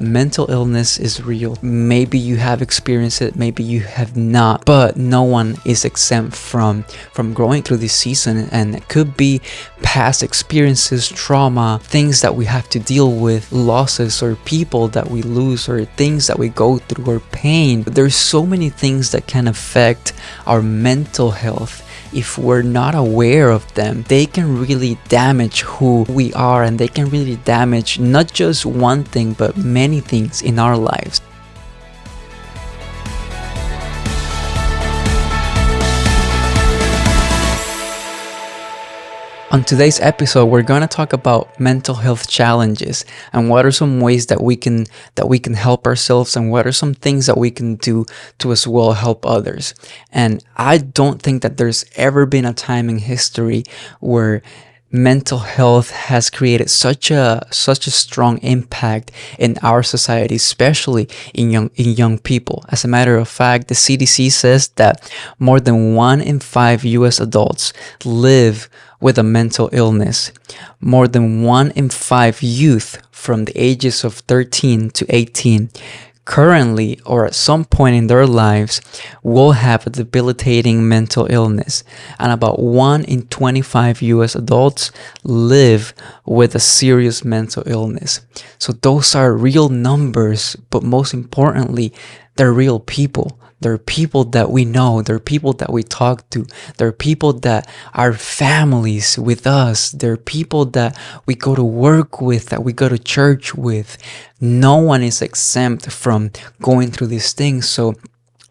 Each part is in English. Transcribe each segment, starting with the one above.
Mental illness is real. Maybe you have experienced it, maybe you have not, but no one is exempt from going through this season, and it could be past experiences, trauma, things that we have to deal with, losses, or people that we lose, or things that we go through, or pain. There's so many things that can affect our mental health. If we're not aware of them, they can really damage who we are, and they can really damage not just one thing but many things in our lives. On today's episode, we're going to talk about mental health challenges and what are some ways that we can help ourselves, and what are some things that we can do to as well help others. And I don't think that there's ever been a time in history where mental health has created such a strong impact in our society, especially in young people. As a matter of fact, the CDC says that more than 1 in 5 US adults live with a mental illness. More than 1 in 5 youth from the ages of 13 to 18 currently or at some point in their lives will have a debilitating mental illness, and about 1 in 25 US adults live with a serious mental illness. So those are real numbers, but most importantly, they're real people. There are people that we know. There are people that we talk to. There are people that are families with us. There are people that we go to work with, that we go to church with. No one is exempt from going through these things. So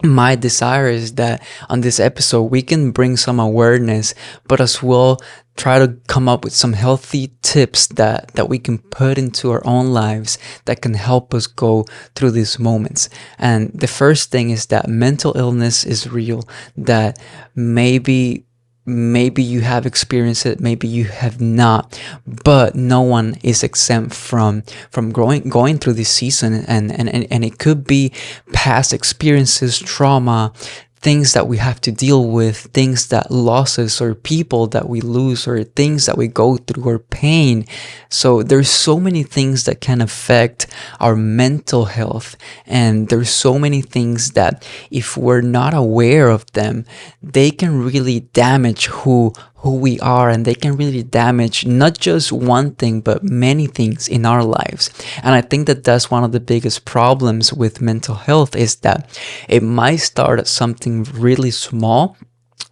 my desire is that on this episode, we can bring some awareness, but as well try to come up with some healthy tips that we can put into our own lives that can help us go through these moments. And the first thing is that mental illness is real, that maybe you have experienced it, maybe you have not, but no one is exempt from going through this season, and it could be past experiences, trauma, things that we have to deal with, things that losses, or people that we lose, or things that we go through, or pain. So there's so many things that can affect our mental health, and there's so many things that if we're not aware of them, they can really damage who we are, and they can really damage not just one thing but many things in our lives. And I think that that's one of the biggest problems with mental health, is that it might start as something really small,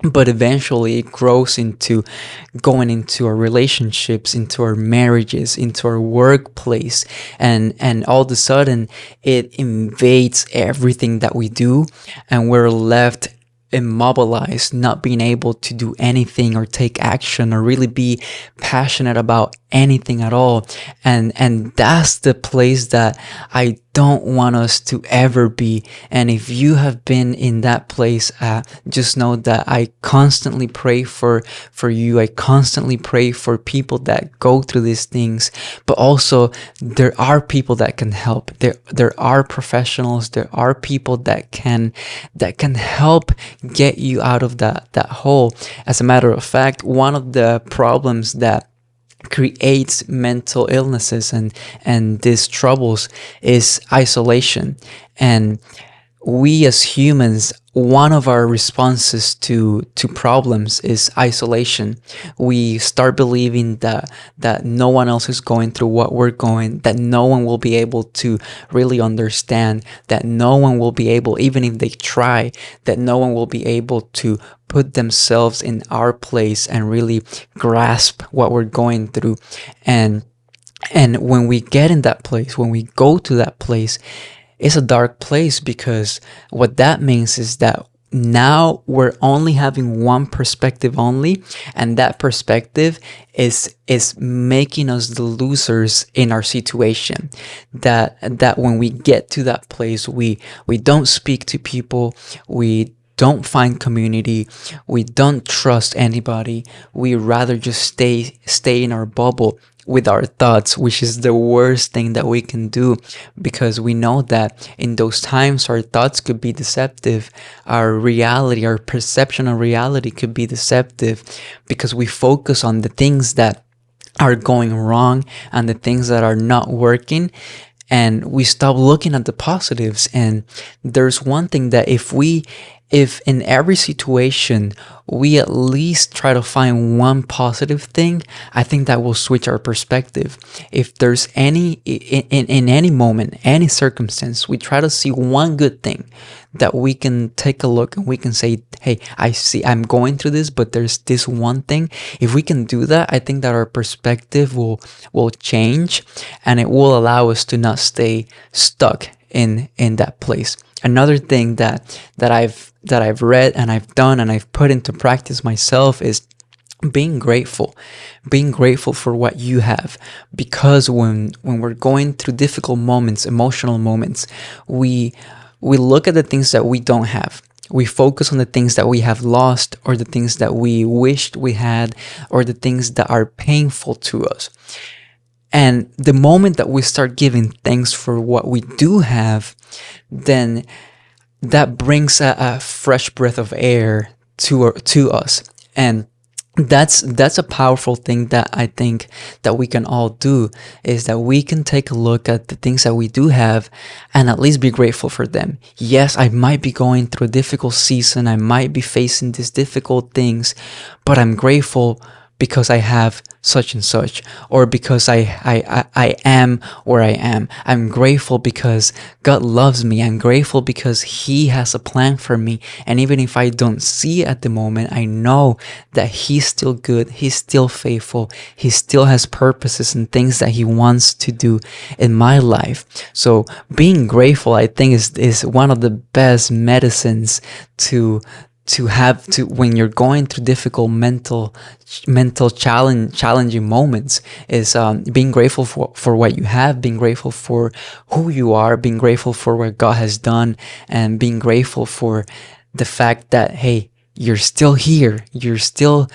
but eventually it grows into going into our relationships, into our marriages, into our workplace, and all of a sudden it invades everything that we do, and we're left immobilized, not being able to do anything or take action or really be passionate about anything at all. And that's the place that I don't want us to ever be. And if you have been in that place, just know that I constantly pray for you. I constantly pray for people that go through these things, but also there are people that can help. There are professionals, there are people that can help get you out of that hole. As a matter of fact, one of the problems that creates mental illnesses and these troubles is isolation. And we as humans, one of our responses to problems is isolation. We start believing that no one else is going through what we're going, that no one will be able to really understand, that no one will be able, even if they try, that no one will be able to put themselves in our place and really grasp what we're going through. And when we get in that place, when we go to that place, it's a dark place, because what that means is that now we're only having one perspective only, and that perspective is making us the losers in our situation. That when we get to that place, we don't speak to people, we don't find community, we don't trust anybody, we rather just stay in our bubble with our thoughts, which is the worst thing that we can do, because we know that in those times our thoughts could be deceptive, our reality, our perception of reality could be deceptive, because we focus on the things that are going wrong and the things that are not working. and we stop looking at the positives. And there's one thing that if in every situation we at least try to find one positive thing, I think that will switch our perspective. If there's in any moment, any circumstance, we try to see one good thing that we can take a look and we can say, hey, I see I'm going through this, but there's this one thing. If we can do that, I think that our perspective will change, and it will allow us to not stay stuck in that place. Another thing that I've read and I've done and I've put into practice myself is being grateful. Being grateful for what you have, because when we're going through difficult moments, emotional moments, we look at the things that we don't have. We focus on the things that we have lost, or the things that we wished we had, or the things that are painful to us. And the moment that we start giving thanks for what we do have, then that brings a fresh breath of air to us. And that's a powerful thing that I think that we can all do, is that we can take a look at the things that we do have and at least be grateful for them. Yes, I might be going through a difficult season, I might be facing these difficult things, but I'm grateful because I have such and such, or because I am where I am. I'm grateful because God loves me. I'm grateful because He has a plan for me. And even if I don't see it at the moment, I know that He's still good. He's still faithful. He still has purposes and things that He wants to do in my life. So being grateful, I think, is one of the best medicines to have to when you're going through difficult challenging moments, is being grateful for what you have, being grateful for who you are, being grateful for what God has done, and being grateful for the fact that, hey, you're still here, you're still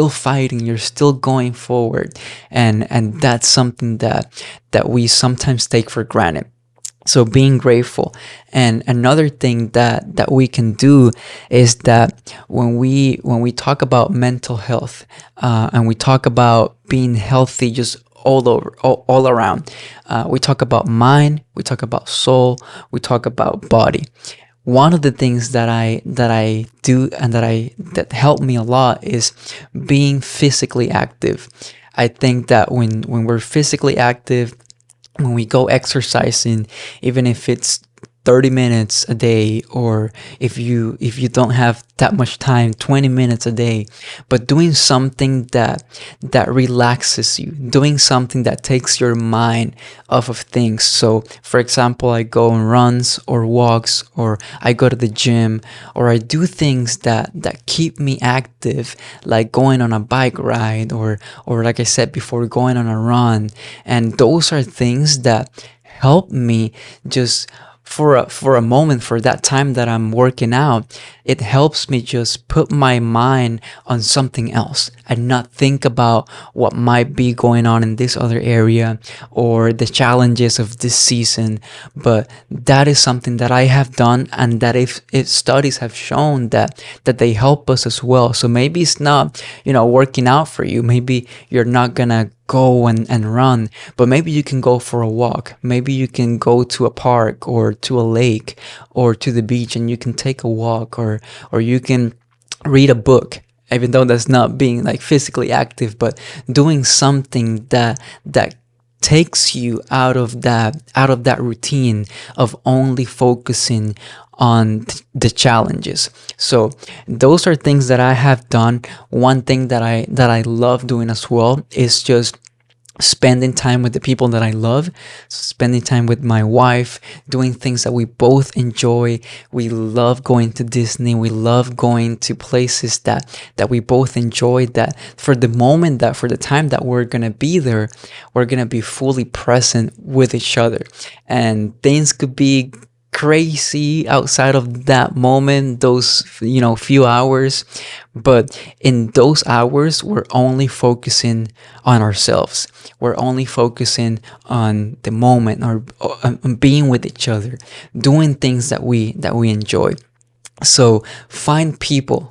fighting, you're still going forward. And that's something that we sometimes take for granted. So being grateful. And another thing that we can do is that when we talk about mental health, and we talk about being healthy just all around, we talk about mind, we talk about soul, we talk about body. One of the things that I do and that help me a lot is being physically active. I think that when we're physically active, when we go exercising, even if it's 30 minutes a day, or if you don't have that much time, 20 minutes a day, but doing something that relaxes you, doing something that takes your mind off of things. So for example, I go on runs or walks, or I go to the gym, or I do things that keep me active, like going on a bike ride, or like I said before, going on a run. And those are things that help me just for a moment, for that time that I'm working out. It helps me just put my mind on something else and not think about what might be going on in this other area or the challenges of this season. But that is something that I have done, and that if studies have shown that they help us as well. So maybe it's not, working out for you. Maybe you're not gonna go and run, but maybe you can go for a walk. Maybe you can go to a park or to a lake or to the beach, and you can take a walk, or you can read a book, even though that's not being like physically active, but doing something that takes you out of that routine of only focusing on the challenges. So those are things that I have done. One thing that I love doing as well is just spending time with the people that I love, spending time with my wife, doing things that we both enjoy. We love going to Disney. We love going to places that we both enjoy, that for the time that we're going to be there, we're going to be fully present with each other. And things could be crazy outside of that moment, those few hours, but in those hours we're only focusing on ourselves. We're only focusing on the moment, or on being with each other, doing things that we enjoy. So find people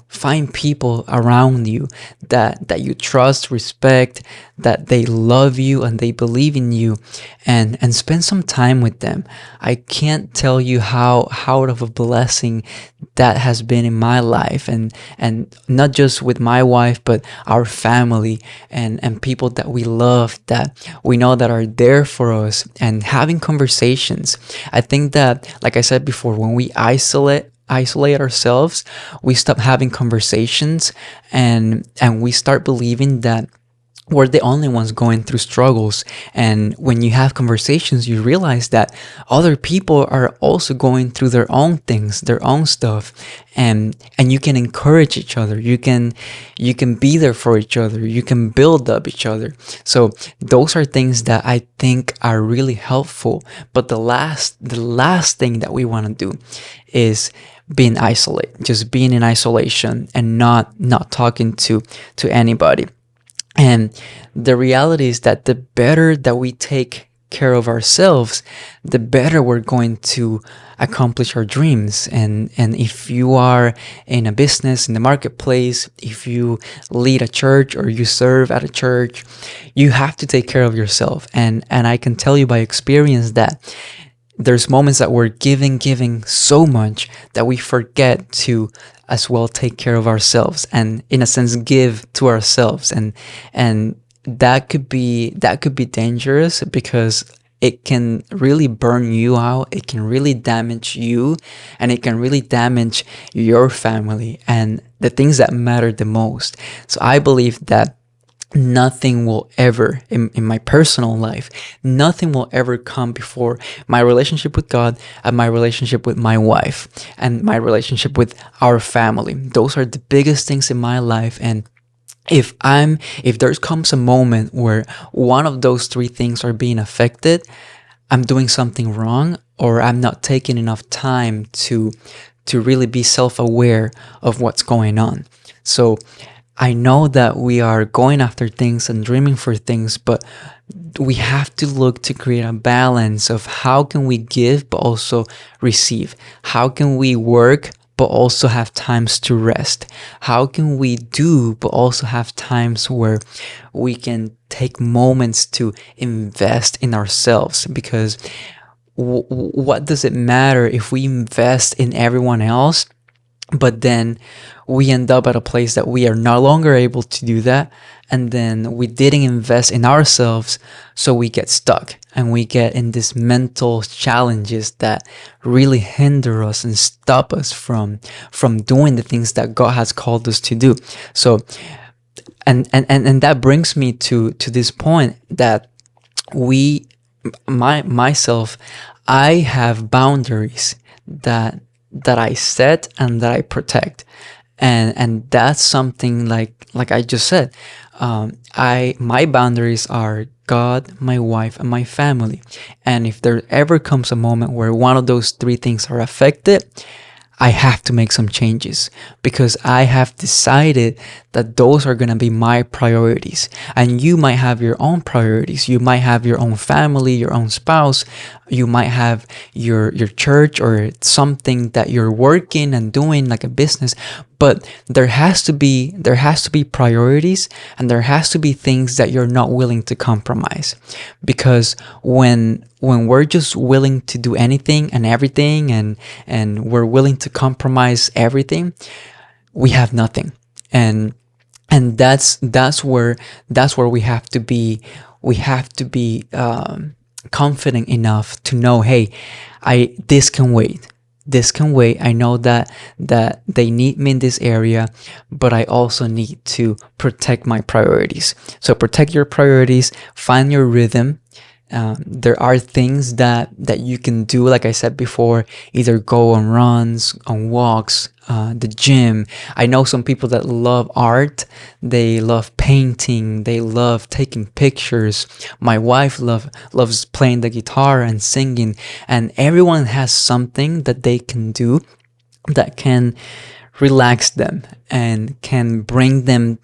around you that you trust, respect, that they love you and they believe in you, and spend some time with them. I can't tell you how of a blessing that has been in my life, and not just with my wife, but our family and people that we love, that we know that are there for us, and having conversations. I think that, like I said before, when we isolate ourselves, we stop having conversations, and we start believing that we're the only ones going through struggles. And when you have conversations, you realize that other people are also going through their own things, their own stuff, and you can encourage each other. You can be there for each other. You can build up each other. So those are things that I think are really helpful. But the last thing that we want to do is being isolate, just being in isolation and not talking to anybody. And the reality is that the better that we take care of ourselves, the better we're going to accomplish our dreams. And if you are in a business, in the marketplace, if you lead a church or you serve at a church, you have to take care of yourself. And I can tell you by experience that there's moments that we're giving so much that we forget to as well take care of ourselves, and in a sense give to ourselves. And that could be dangerous, because it can really burn you out, it can really damage you, and it can really damage your family and the things that matter the most. So I believe that nothing will ever, in my personal life, nothing will ever come before my relationship with God, and my relationship with my wife, and my relationship with our family. Those are the biggest things in my life. And if there comes a moment where one of those three things are being affected, I'm doing something wrong, or I'm not taking enough time to really be self-aware of what's going on. So I know that we are going after things and dreaming for things, but we have to look to create a balance of how can we give but also receive? How can we work but also have times to rest? How can we do but also have times where we can take moments to invest in ourselves? Because what does it matter if we invest in everyone else, but then we end up at a place that we are no longer able to do that, and then we didn't invest in ourselves, so we get stuck and we get in these mental challenges that really hinder us and stop us from doing the things that God has called us to do. So and that brings me to this point that we myself, I have boundaries that I set and that I protect. And that's something like I just said. I my boundaries are God, my wife, and my family. And if there ever comes a moment where one of those three things are affected, I have to make some changes, because I have decided that those are going to be my priorities. And you might have your own priorities. You might have your own family, your own spouse. You might have your church or something that you're working and doing, like a business. But there has to be priorities, and there has to be things that you're not willing to compromise. Because when we're just willing to do anything and everything, and we're willing to compromise everything, we have nothing. And that's where we have to be confident enough to know, hey, I this can wait. This can wait. I know that they need me in this area, but I also need to protect my priorities. So protect your priorities, find your rhythm. There are things that you can do, like I said before, either go on runs, on walks, the gym. I know some people that love art. They love painting. They love taking pictures. My wife loves playing the guitar and singing. And everyone has something that they can do that can relax them and can bring them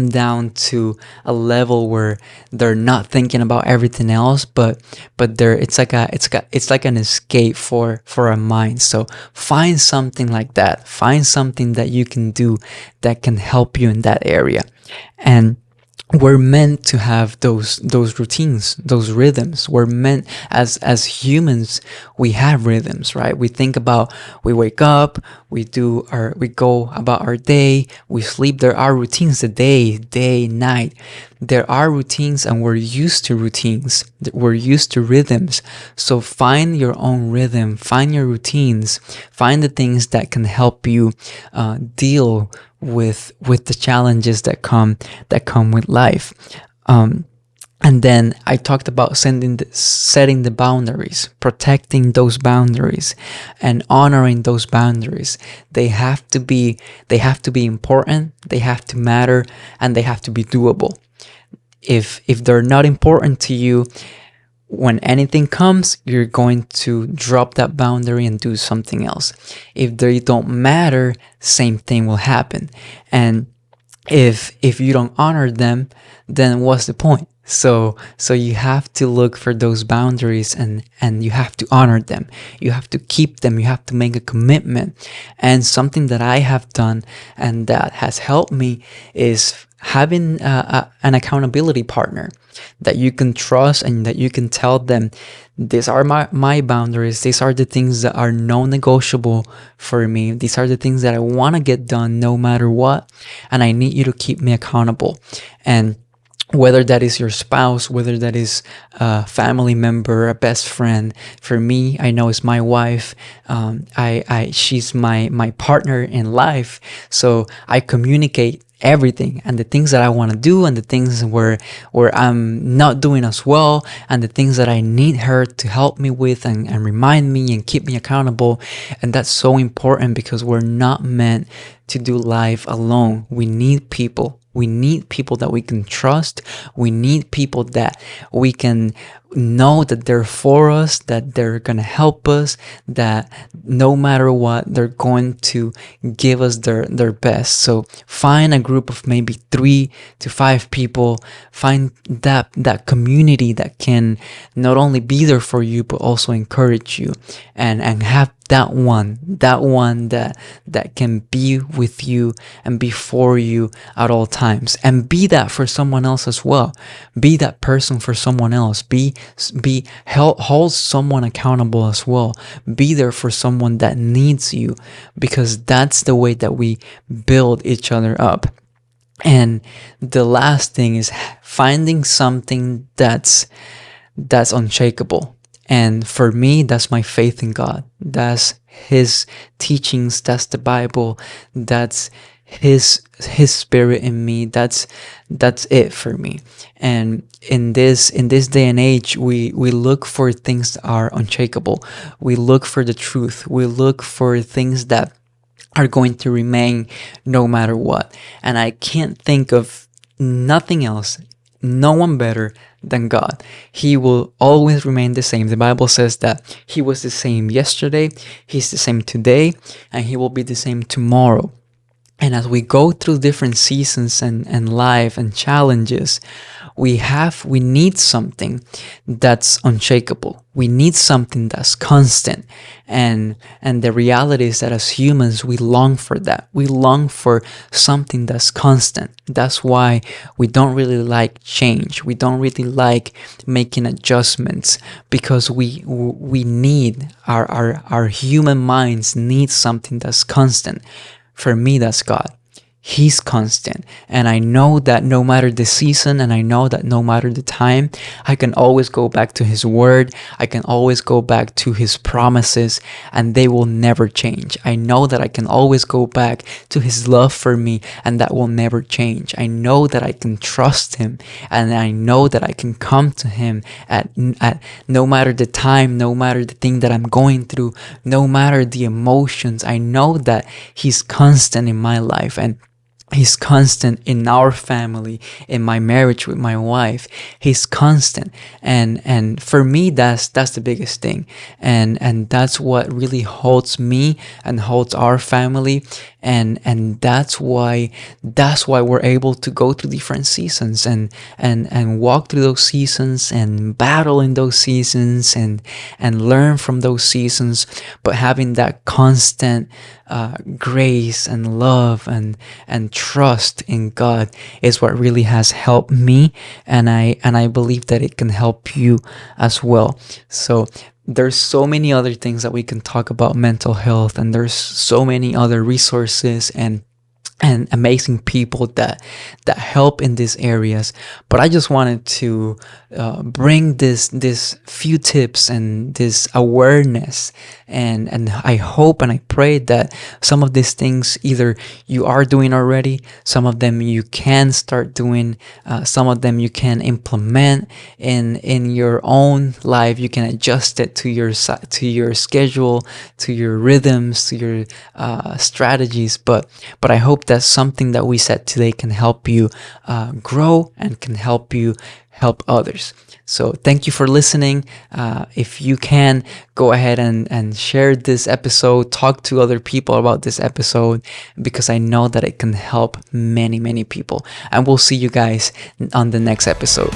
down to a level where they're not thinking about everything else, but they're it's like an escape for our minds. So find something like that. Find something that you can do that can help you in that area. And we're meant to have those routines, those rhythms. We're meant, as humans, we have rhythms, right? We think about, we wake up, we go about our day, we sleep. There are routines, the day, night. There are routines, and we're used to routines. We're used to rhythms. So find your own rhythm, find your routines, find the things that can help you deal with the challenges that come with life. And then I talked about setting the boundaries, protecting those boundaries, and honoring those boundaries. They have to be important, they have to matter, and they have to be doable. If they're not important to you, when anything comes, you're going to drop that boundary and do something else. If they don't matter, same thing will happen. And if you don't honor them, then what's the point? So you have to look for those boundaries, and you have to honor them. You have to keep them. You have to make a commitment. And something that I have done and that has helped me is having an accountability partner that you can trust, and that you can tell them, these are my boundaries. These are the things that are non-negotiable for me. These are the things that I want to get done no matter what. And I need you to keep me accountable. And whether that is your spouse, whether that is a family member, a best friend. For me, I know it's my wife. She's my partner in life. So I communicate everything, and the things that I want to do, and the things where I'm not doing as well, and the things that I need her to help me with, and remind me and keep me accountable. And that's so important, because we're not meant to do life alone. We need people. We need people that we can trust. We need people that we can know that they're for us, that they're going to help us, that no matter what, they're going to give us their best. So find a group of maybe 3 to 5 people. Find that community that can not only be there for you, but also encourage you, and have that one that can be with you and be for you at all times, and be that for someone else as well. Be that person for someone else. Hold someone accountable as well. Be there for someone that needs you, because that's the way that we build each other up. And the last thing is finding something that's unshakable. And for me, that's my faith in God. That's His teachings. That's the Bible. That's His Spirit in me. That's it for me. And in this day and age, we look for things that are unshakable. We look for the truth. We look for things that are going to remain no matter what. And I can't think of nothing else, no one better than God. He will always remain the same. The Bible says that He was the same yesterday, He's the same today, and He will be the same tomorrow. And as we go through different seasons and life and challenges, we need something that's unshakable. We need something that's constant. And the reality is that as humans, we long for that. We long for something that's constant. That's why we don't really like change. We don't really like making adjustments, because we need our human minds need something that's constant. For me, that's God. He's constant. And I know that no matter the season, and I know that no matter the time, I can always go back to His word. I can always go back to His promises, and they will never change. I know that I can always go back to His love for me, and that will never change. I know that I can trust Him, and I know that I can come to Him at no matter the time, no matter the thing that I'm going through, no matter the emotions. I know that He's constant in my life. And He's constant in our family, in my marriage with my wife. He's constant, and for me, that's the biggest thing, and that's what really holds me and holds our family, and that's why we're able to go through different seasons, and walk through those seasons, and battle in those seasons, and learn from those seasons, but having that constant grace and love and trust in God is what really has helped me, and I believe that it can help you as well. So there's so many other things that we can talk about mental health, and there's so many other resources and amazing people that help in these areas. But I just wanted to bring this few tips and this awareness, and I hope and I pray that some of these things either you are doing already, some of them you can start doing, some of them you can implement in your own life. You can adjust it to your schedule, to your rhythms, to your strategies. But I hope that something that we said today can help you grow and can help you help others. So thank you for listening. If you can, go ahead and share this episode, talk to other people about this episode, because I know that it can help many, many people. And we'll see you guys on the next episode.